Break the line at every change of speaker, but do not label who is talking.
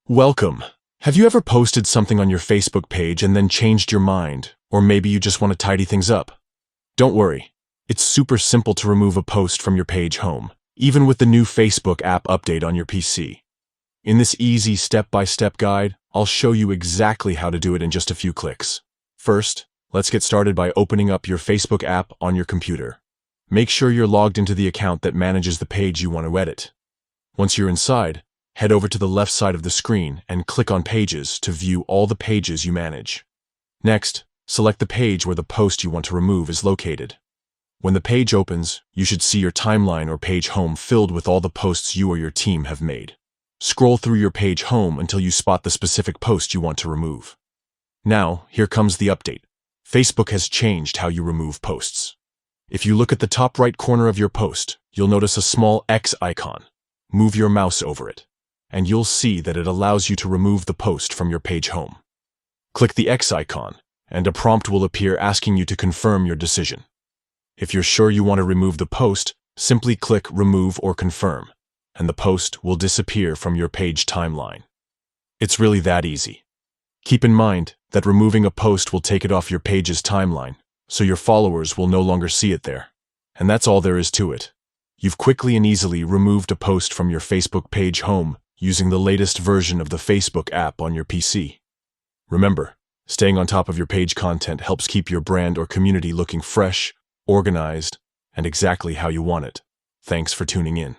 Welcome. Have you ever posted something on your Facebook page and then changed your mind, or maybe you just want to tidy things up? Don't worry. It's super simple to remove a post from your page home, even with the new Facebook app update on your PC. In this easy step-by-step guide, I'll show you exactly how to do it in just a few clicks. First, let's get started by opening up your Facebook app on your computer. Make sure you're logged into the account that manages the page you want to edit. Once you're inside, head over to the left side of the screen and click on Pages to view all the pages you manage. Next, select the page where the post you want to remove is located. When the page opens, you should see your timeline or page home filled with all the posts you or your team have made. Scroll through your page home until you spot the specific post you want to remove. Now, here comes the update. Facebook has changed how you remove posts. If you look at the top right corner of your post, you'll notice a small X icon. Move your mouse over it, and you'll see that it allows you to remove the post from your page home. Click the X icon, and a prompt will appear asking you to confirm your decision. If you're sure you want to remove the post, simply click Remove or Confirm, and the post will disappear from your page timeline. It's really that easy. Keep in mind that removing a post will take it off your page's timeline, so your followers will no longer see it there. And that's all there is to it. You've quickly and easily removed a post from your Facebook page home using the latest version of the Facebook app on your PC. Remember, staying on top of your page content helps keep your brand or community looking fresh, organized, and exactly how you want it. Thanks for tuning in.